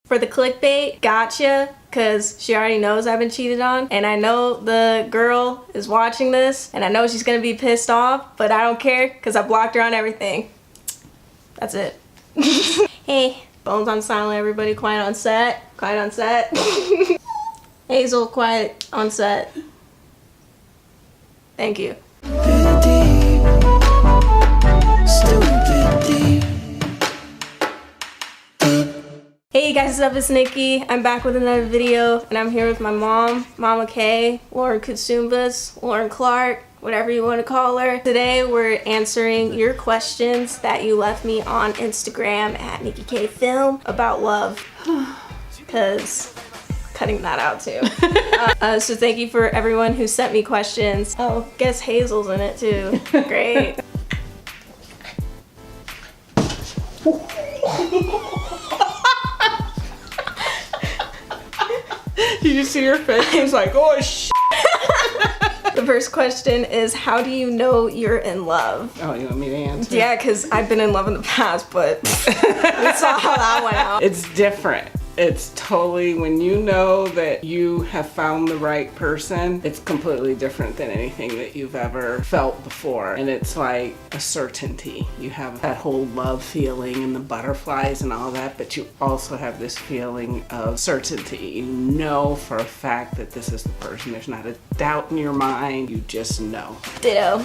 For the clickbait, gotcha, because she already knows I've been cheated on, and I know the girl is watching this, and I know she's gonna be pissed off, but I don't care, because I blocked her on everything. That's it. Hey, phones on silent, everybody quiet on set. Quiet on set. Hazel, quiet on set. Thank you. Hey guys, what's up? It's Nikki. I'm back with another video, and I'm here with my mom, Mama K, Lauren Kutsumbas, Lauren Clark, whatever you want to call her. Today we're answering your questions that you left me on Instagram at Nicky K Film about love. Cause cutting that out too. So thank you for everyone who sent me questions. Oh, guess Hazel's in it too. Great. Did you see her face? She was like, oh shit. The first question is, how do you know you're in love? Oh, you want me to answer? Yeah, because I've been in love in the past, but we saw how that went out. It's different. It's totally, when you know that you have found the right person, it's completely different than anything that you've ever felt before. And it's like a certainty. You have that whole love feeling and the butterflies and all that, but you also have this feeling of certainty. You know for a fact that this is the person. There's not a doubt in your mind. You just know. Ditto.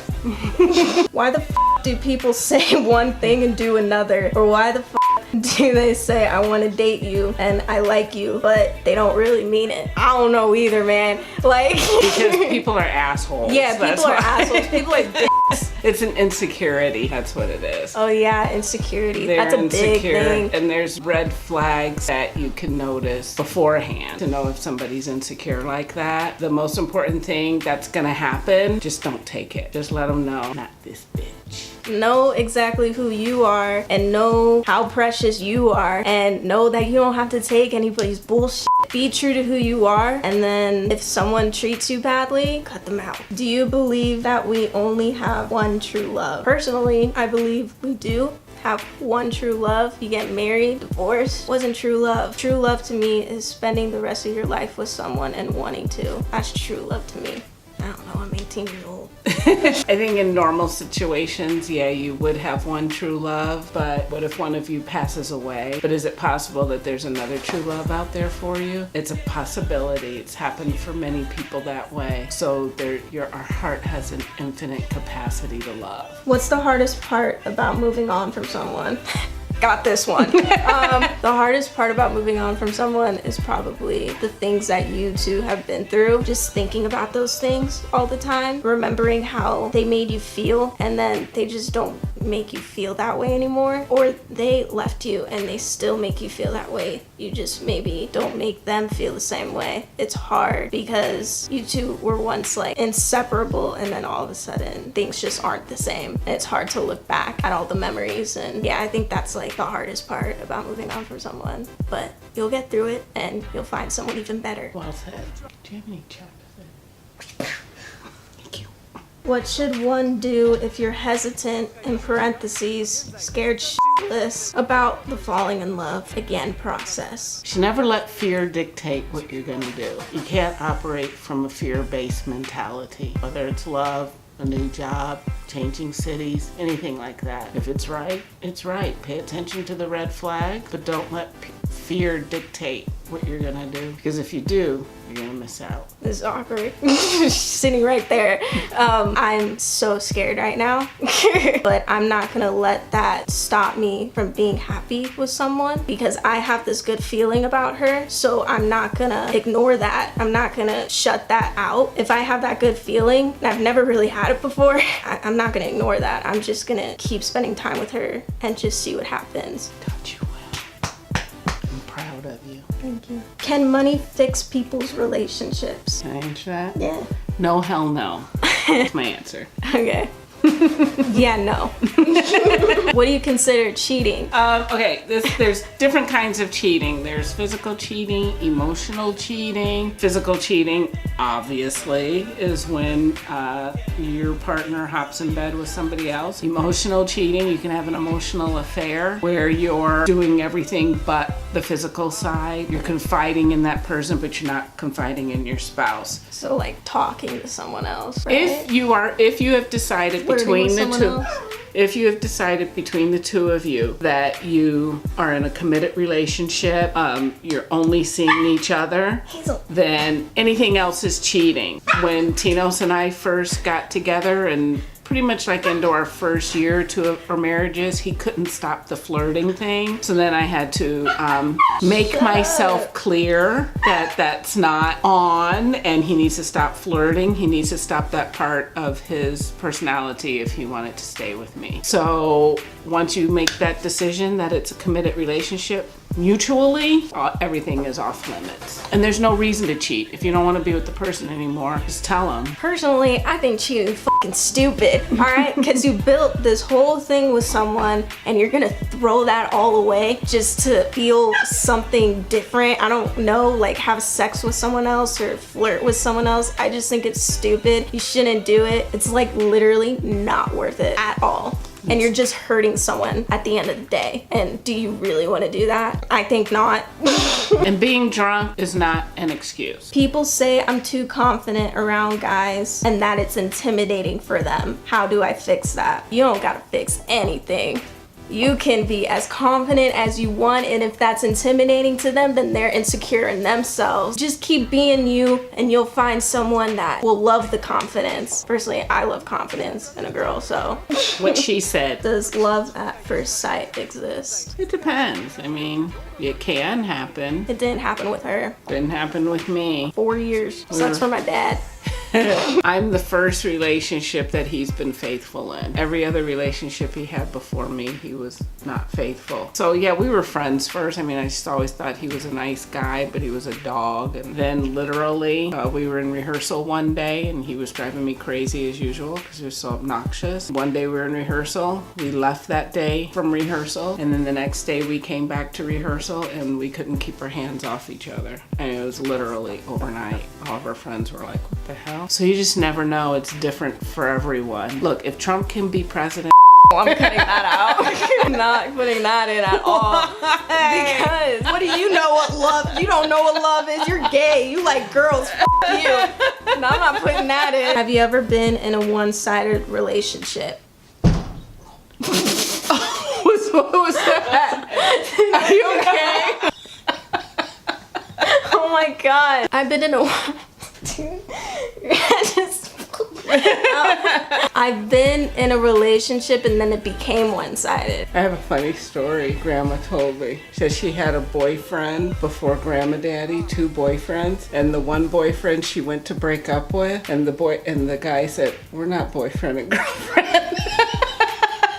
Why the f do people say one thing and do another? Or why the f do they say I want to date you and I like you, but they don't really mean it? I don't know either, man. Like, because people are assholes. Yeah, people are assholes. People are dicks. It's an insecurity. That's what it is. Oh yeah, insecurity. They're That's a big insecure, thing. and there's red flags that you can notice beforehand to know if somebody's insecure like that. The most important thing that's gonna happen, just don't take it. Just let them know, not this bitch. Know exactly who you are and know how precious you are, and know that you don't have to take anybody's bullshit. Be true to who you are, and then if someone treats you badly, cut them out. Do you believe that we only have one true love? Personally, I believe we do have one true love. You get married, divorce wasn't true love. True love to me is spending the rest of your life with someone and wanting to. That's true love to me. I don't know, I'm 18 years old. I think in normal situations, yeah, you would have one true love, but what if one of you passes away? But is it possible that there's another true love out there for you? It's a possibility. It's happened for many people that way. So our heart has an infinite capacity to love. What's the hardest part about moving on from someone? Got this one. The hardest part about moving on from someone is probably the things that you two have been through. Just thinking about those things all the time, remembering how they made you feel, and then they just don't make you feel that way anymore, or they left you and they still make you feel that way. You just maybe don't make them feel the same way. It's hard because you two were once like inseparable, and then all of a sudden things just aren't the same. And it's hard to look back at all the memories, and yeah, I think that's like the hardest part about moving on from someone. But you'll get through it and you'll find someone even better. Well said. Do you have any chocolate? Thank you. What should one do if you're hesitant, in parentheses, scared shitless, about the falling in love again process? You should never let fear dictate what you're gonna do. You can't operate from a fear-based mentality, whether it's love, a new job, changing cities, anything like that. If it's right, it's right. Pay attention to the red flag, but don't let fear dictate what you're gonna do, because if you do, you're gonna miss out. This is awkward. Sitting right there. I'm so scared right now, but I'm not gonna let that stop me from being happy with someone, because I have this good feeling about her, so I'm not gonna ignore that. I'm not gonna shut that out. If I have that good feeling, and I've never really had it before, I'm not gonna ignore that. I'm just gonna keep spending time with her and just see what happens. Don't you will. I'm proud of you. Thank you. Can money fix people's relationships? Can I answer that? Yeah. No, hell no. That's my answer. Okay. Yeah, no. What do you consider cheating? Okay, there's different kinds of cheating. There's physical cheating, emotional cheating. Physical cheating, obviously, is when your partner hops in bed with somebody else. Emotional cheating, you can have an emotional affair where you're doing everything but the physical side. You're confiding in that person, but you're not confiding in your spouse. So like talking to someone else, right? If you have decided Flirting between with the someone two, else? if you have decided between the two of you that you are in a committed relationship, you're only seeing each other, Hazel. then anything else is cheating. When Tinos and I first got together and pretty much like into our first year or two of our marriages, he couldn't stop the flirting thing. So then I had to make myself clear that that's not on and he needs to stop flirting. He needs to stop that part of his personality if he wanted to stay with me. So once you make that decision that it's a committed relationship, mutually, everything is off limits. And there's no reason to cheat. If you don't want to be with the person anymore, just tell them. Personally, I think cheating is fucking stupid, alright? Because you built this whole thing with someone and you're gonna throw that all away just to feel something different. I don't know, like have sex with someone else or flirt with someone else. I just think it's stupid. You shouldn't do it. It's like literally not worth it at all. And you're just hurting someone at the end of the day. And do you really want to do that? I think not. And being drunk is not an excuse. People say I'm too confident around guys and that it's intimidating for them. How do I fix that? You don't gotta fix anything. You can be as confident as you want, and if that's intimidating to them, then they're insecure in themselves. Just keep being you and you'll find someone that will love the confidence. Personally, I love confidence in a girl, so. What she said. Does love at first sight exist? It depends. I mean, it can happen. It didn't happen with her. Didn't happen with me. 4 years. Sucks for my dad. I'm the first relationship that he's been faithful in. Every other relationship he had before me, he was not faithful. So yeah, we were friends first. I mean, I just always thought he was a nice guy, but he was a dog. And then literally, we were in rehearsal one day and he was driving me crazy as usual because he was so obnoxious. One day we were in rehearsal. We left that day from rehearsal. And then the next day we came back to rehearsal and we couldn't keep our hands off each other. And it was literally overnight. All of our friends were like, what the hell? So you just never know. It's different for everyone. Look, if Trump can be president, I'm cutting that out. I'm not putting that in at all. Because what do you know what love? You don't know what love is. You're gay. You like girls. F you. No, I'm not putting that in. Have you ever been in a one-sided relationship? What was that? Are you okay? Oh my god. I've been in a I've been in a relationship and then it became one-sided. I have a funny story Grandma told me. She said she had a boyfriend before Grandma Daddy, 2 boyfriends, and the one boyfriend she went to break up with, and the guy said, "We're not boyfriend and girlfriend."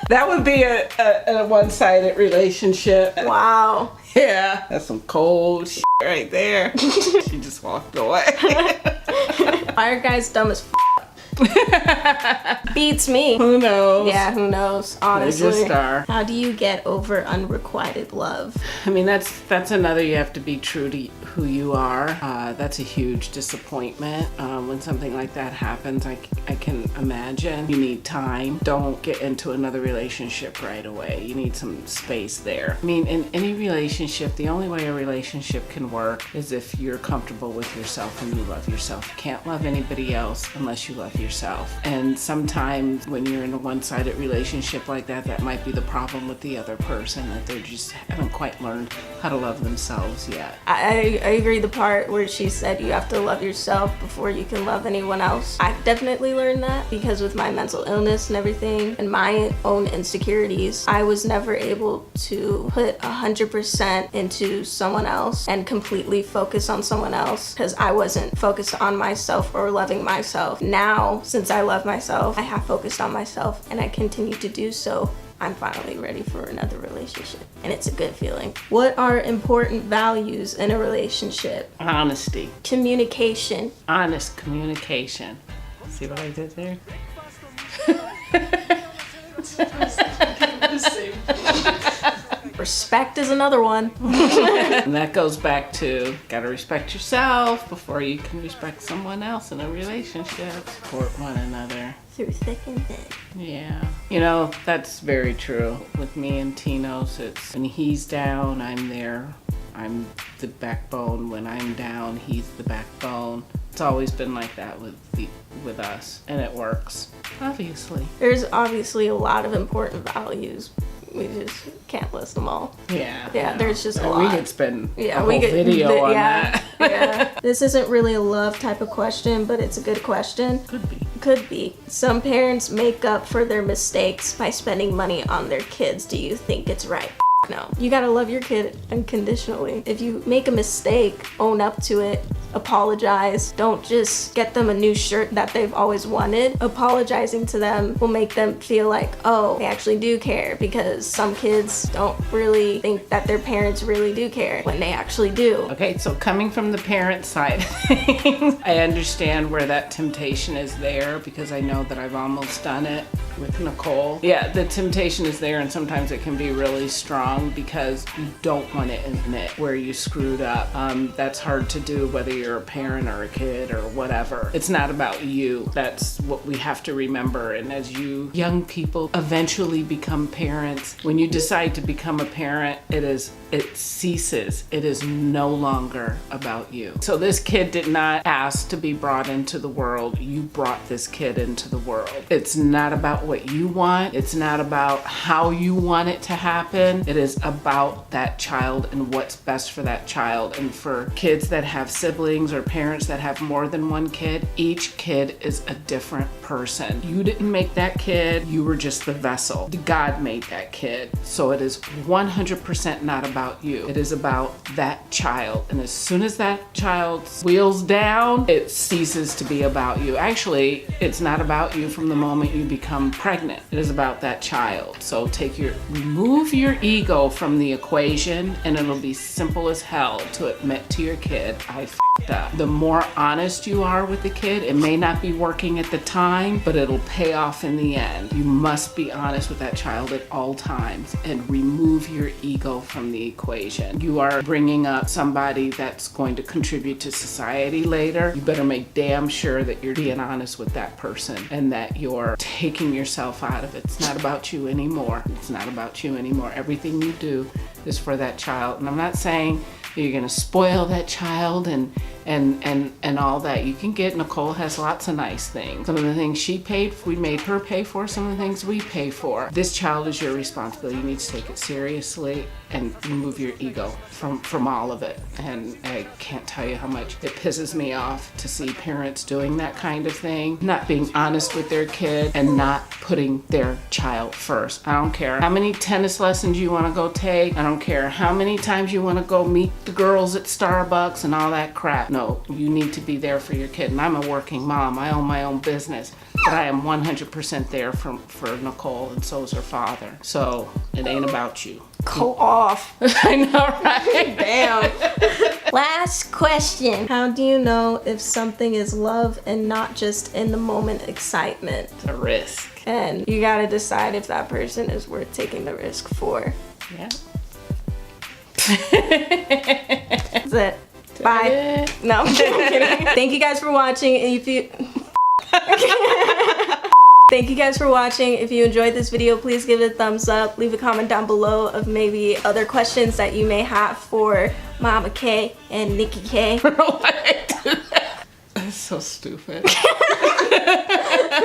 That would be a one-sided relationship. Wow. Yeah, that's some cold shit right there. She just walked away. Why are guys dumb as Beats me. Who knows? Yeah, who knows, honestly. They just are. How do you get over unrequited love? I mean, that's another, you have to be true to who you are. That's a huge disappointment. When something like that happens, I can imagine. You need time. Don't get into another relationship right away. You need some space there. I mean, in any relationship, the only way a relationship can work is if you're comfortable with yourself and you love yourself. You can't love anybody else unless you love yourself. And sometimes when you're in a one-sided relationship like that, that might be the problem with the other person, that they just haven't quite learned how to love themselves yet. I agree the part where she said you have to love yourself before you can love anyone else. I've definitely learned that because with my mental illness and everything and my own insecurities, I was never able to put 100% into someone else and completely focus on someone else because I wasn't focused on myself or loving myself. Now, since I love myself, I have focused on myself and I continue to do so. I'm finally ready for another relationship and it's a good feeling. What are important values in a relationship? Honesty. Communication. Honest communication. See what I did there? Respect is another one. And that goes back to gotta respect yourself before you can respect someone else in a relationship. Support one another. Through thick and thin. Yeah. You know, that's very true. With me and Tino's, it's when he's down, I'm there. I'm the backbone. When I'm down, he's the backbone. It's always been like that with us, and it works, obviously. There's obviously a lot of important values. We just can't list them all. Yeah. Yeah, there's just a lot. We could spend a whole video on that. Yeah. This isn't really a love type of question, but it's a good question. Could be. Could be. Some parents make up for their mistakes by spending money on their kids. Do you think it's right? No. You gotta love your kid unconditionally. If you make a mistake, own up to it, apologize. Don't just get them a new shirt that they've always wanted. Apologizing to them will make them feel like, oh, they actually do care, because some kids don't really think that their parents really do care when they actually do. Okay, so coming from the parent side of things, I understand where that temptation is there, because I know that I've almost done it with Nicole. Yeah, the temptation is there, and sometimes it can be really strong because you don't want to admit where you screwed up. That's hard to do whether you're a parent or a kid or whatever. It's not about you. That's what we have to remember. And as you young people eventually become parents, when you decide to become a parent, it ceases. It is no longer about you. So this kid did not ask to be brought into the world. You brought this kid into the world. It's not about what you want. It's not about how you want it to happen. It is about that child and what's best for that child. And for kids that have siblings or parents that have more than one kid, each kid is a different person. You didn't make that kid. You were just the vessel. God made that kid. So it is 100% not about you. It is about that child. And as soon as that child's wheels down, it ceases to be about you. Actually, it's not about you from the moment you become pregnant. It is about that child. So remove your ego from the equation, and it'll be simple as hell to admit to your kid, I f***ed up. The more honest you are with the kid, it may not be working at the time, but it'll pay off in the end. You must be honest with that child at all times and remove your ego from the equation. You are bringing up somebody that's going to contribute to society later. You better make damn sure that you're being honest with that person and that you're taking yourself out of it. It's not about you anymore. It's not about you anymore. Everything you do is for that child. And I'm not saying you're gonna spoil that child and all that. You can get, Nicole has lots of nice things. Some of the things she paid, we made her pay for. Some of the things we pay for. This child is your responsibility. You need to take it seriously and remove your ego from all of it. And I can't tell you how much it pisses me off to see parents doing that kind of thing, not being honest with their kid and not putting their child first. I don't care how many tennis lessons you want to go take. I don't care how many times you want to go meet the girls at Starbucks and all that crap. No, you need to be there for your kid. And I'm a working mom. I own my own business. But I am 100% there for Nicole, and so is her father. So it ain't about you. Go off. I know, right? Damn. Last question. How do you know if something is love and not just in the moment excitement? It's a risk. And you gotta decide if that person is worth taking the risk for. Yeah. That's it. Bye. No, I'm kidding. Thank you guys for watching. And if you... Thank you guys for watching. If you enjoyed this video, please give it a thumbs up. Leave a comment down below of maybe other questions that you may have for Mama K and Nicky K. That's so stupid.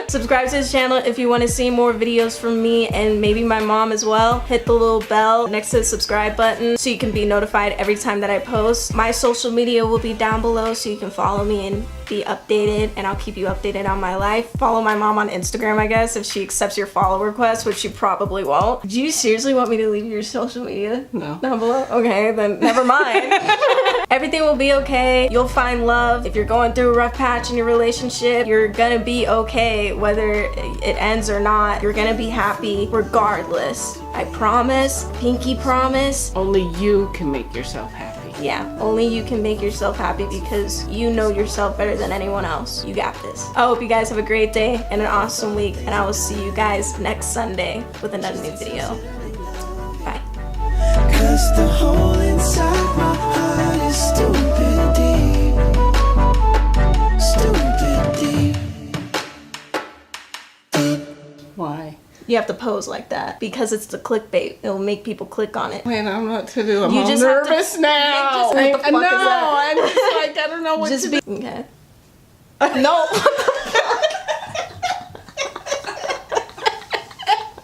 Subscribe to this channel if you want to see more videos from me and maybe my mom as well. Hit the little bell next to the subscribe button so you can be notified every time that I post. My social media will be down below so you can follow me and be updated, and I'll keep you updated on my life. Follow my mom on Instagram, I guess, if she accepts your follow request, which she probably won't. Do you seriously want me to leave your social media No. down below? Okay, then never mind. Everything will be okay. You'll find love. If you're going through a rough patch in your relationship, you're gonna be okay whether it ends or not. You're gonna be happy regardless. I promise. Pinky promise. Only you can make yourself happy. Yeah, only you can make yourself happy because you know yourself better than anyone else. You got this. I hope you guys have a great day and an awesome week, and I will see you guys next Sunday with another new video. Bye. 'Cause the hole inside my heart is stupid deep. Why? You have to pose like that because it's the clickbait. It'll make people click on it. Wait, I don't know what to do. I'm You all just have nervous to- now. What the fuck is that? I'm just like, I don't know what Just to be do. okay. No.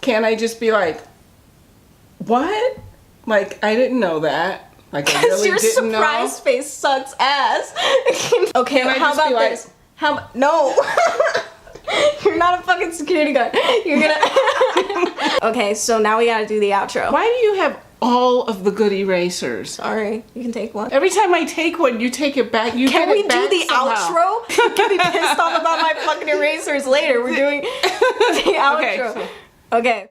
Can't I just be like, what? Like, I didn't know that. Like, I really Your didn't know. surprise face sucks ass. Okay, Can I how just be about like- this? No. You're not a fucking security guard. You're gonna. Okay, so now we gotta do the outro. Why do you have all of the good erasers? Sorry, you can take one. Every time I take one, you take it back. You Can get we it back do the somehow. outro? You can be pissed off about my fucking erasers later. We're doing the outro. Okay. Okay.